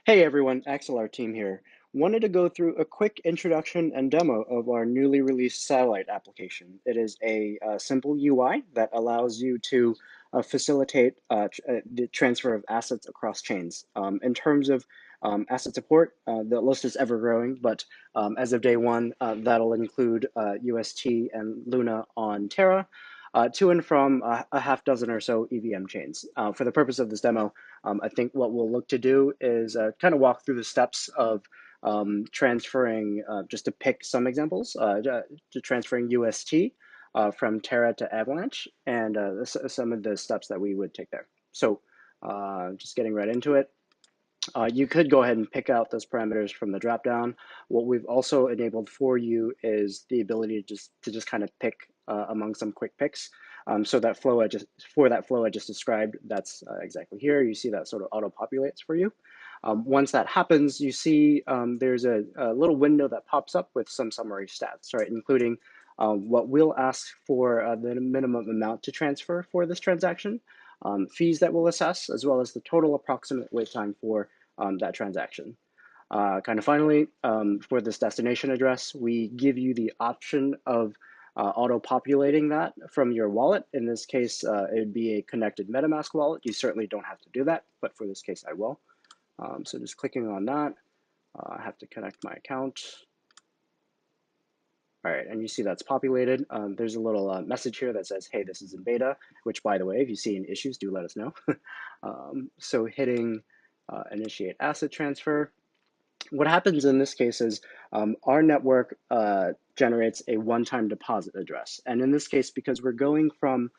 Hey everyone, Axelar team here. Wanted to go through a quick introduction and demo of our newly released satellite application. It is a simple UI that allows you to facilitate the transfer of assets across chains. In terms of asset support, the list is ever growing, but as of day one, that'll include UST and Luna on Terra, to and from a half dozen or so EVM chains. For the purpose of this demo, I think what we'll look to do is kind of walk through the steps of transferring, just to pick some examples, to transferring UST from Terra to Avalanche, and some of the steps that we would take there. So just getting right into it. You could go ahead and pick out those parameters from the dropdown. What we've also enabled for you is the ability to just kind of pick among some quick picks. So that flow I just described, that's exactly here. You see that sort of auto populates for you. Once that happens, you see there's a little window that pops up with some summary stats, right, including what we'll ask for the minimum amount to transfer for this transaction, fees that we'll assess, as well as the total approximate wait time for that transaction. Kind of finally, for this destination address, we give you the option of auto-populating that from your wallet. In this case, it would be a connected MetaMask wallet. You certainly don't have to do that, but for this case, I will. So just clicking on that, I have to connect my account. All right, and you see that's populated. There's a little message here that says, hey, this is in beta, which, by the way, if you see any issues, do let us know. So hitting initiate asset transfer. What happens in this case is our network generates a one-time deposit address. And in this case, because we're going from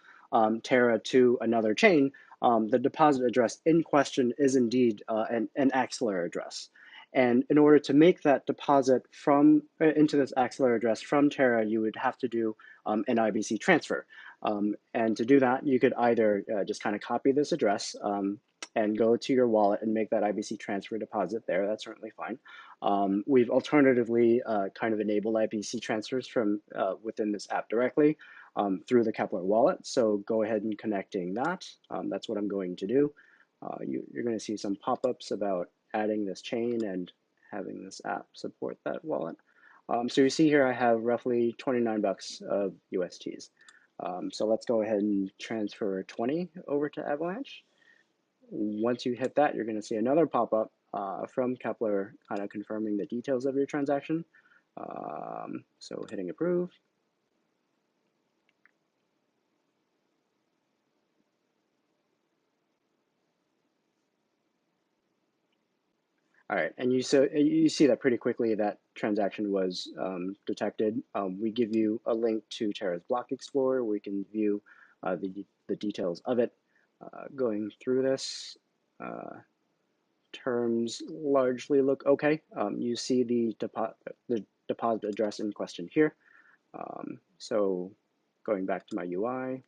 Terra to another chain, the deposit address in question is indeed an Axelar address. And in order to make that deposit from into this Axelar address from Terra, you would have to do an IBC transfer. And to do that, you could either just kind of copy this address and go to your wallet and make that IBC transfer deposit there. That's certainly fine. We've alternatively kind of enabled IBC transfers from within this app directly through the Kepler wallet. So go ahead and connecting that. That's what I'm going to do. You're going to see some pop-ups about adding this chain and having this app support that wallet. So you see here I have roughly 29 bucks of USTs. So let's go ahead and transfer 20 over to Avalanche. Once you hit that, you're going to see another pop-up from Kepler kind of confirming the details of your transaction. So hitting approve. All right, and you see that pretty quickly that transaction was detected. We give you a link to Terra's Block Explorer where we can view the details of it. Going through this, terms largely look okay. You see the deposit address in question here. So going back to my UI,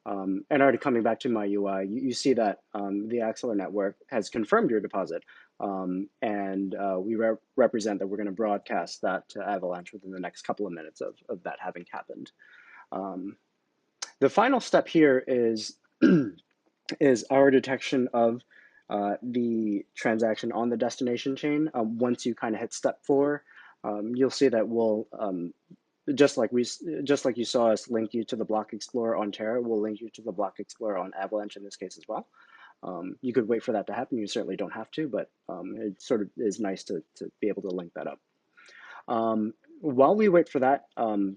and already coming back to my UI, you see that the Axelar network has confirmed your deposit, and we represent that we're going to broadcast that to Avalanche within the next couple of minutes of that having happened. The final step here is is our detection of the transaction on the destination chain. Once you kind of hit step 4, you'll see that we'll just like you saw us link you to the Block Explorer on Terra, we'll link you to the Block Explorer on Avalanche in this case as well. You could wait for that to happen. You certainly don't have to, but it sort of is nice to be able to link that up. While we wait for that,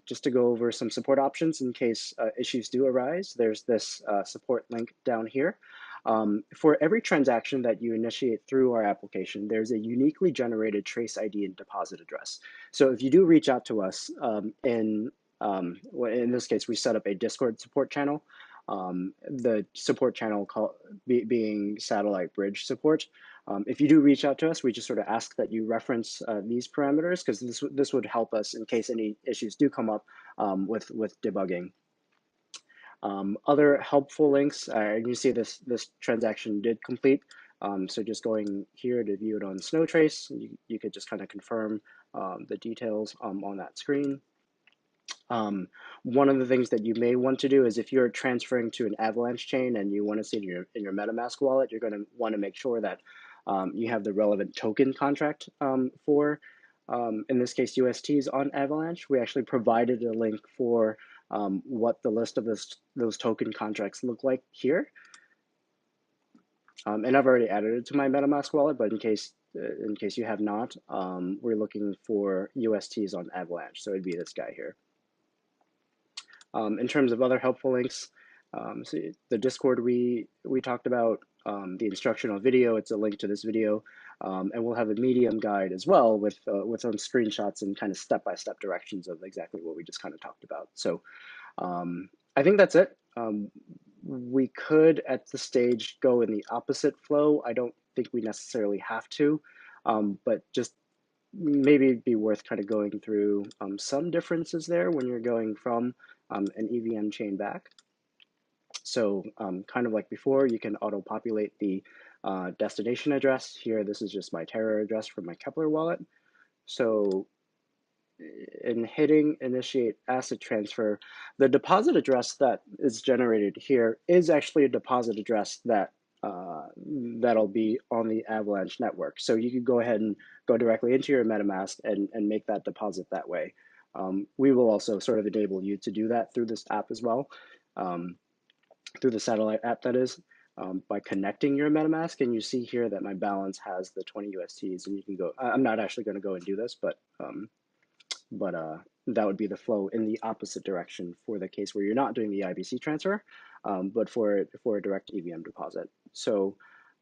just to go over some support options in case issues do arise, there's this support link down here. For every transaction that you initiate through our application, there's a uniquely generated trace ID and deposit address. So if you do reach out to us in this case, we set up a Discord support channel. The support channel being Satellite Bridge support. If you do reach out to us, we just sort of ask that you reference these parameters because this would help us in case any issues do come up with debugging. Other helpful links, you see this transaction did complete. So just going here to view it on Snowtrace, you could just kind of confirm the details on that screen. One of the things that you may want to do is if you're transferring to an Avalanche chain and you want to see it in your MetaMask wallet, you're going to want to make sure that you have the relevant token contract for, in this case, USTs on Avalanche. We actually provided a link for what the list of those token contracts look like here. And I've already added it to my MetaMask wallet, but in case you have not, we're looking for USTs on Avalanche, so it'd be this guy here. In terms of other helpful links, so the Discord we talked about, the instructional video, it's a link to this video, and we'll have a Medium guide as well with some screenshots and kind of step-by-step directions of exactly what we just kind of talked about. So I think that's it. We could, at this stage, go in the opposite flow. I don't think we necessarily have to, but just maybe it'd be worth kind of going through some differences there when you're going from an EVM chain back. So kind of like before, you can auto-populate the destination address. Here, this is just my Terra address from my Kepler wallet. So in hitting initiate asset transfer, the deposit address that is generated here is actually a deposit address that that'll be on the Avalanche network. So you could go ahead and go directly into your MetaMask and make that deposit that way. We will also sort of enable you to do that through this app as well, through the satellite app that is, by connecting your MetaMask. And you see here that my balance has the 20 USTs, and you can go, I'm not actually going to go and do this, but that would be the flow in the opposite direction for the case where you're not doing the IBC transfer, but for a direct EVM deposit. So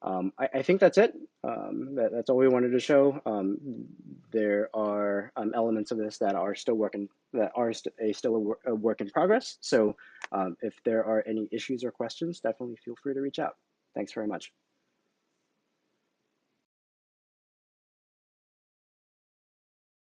I think that's it. That's all we wanted to show. There are elements of this that are still still a work in progress. So if there are any issues or questions, definitely feel free to reach out. Thanks very much.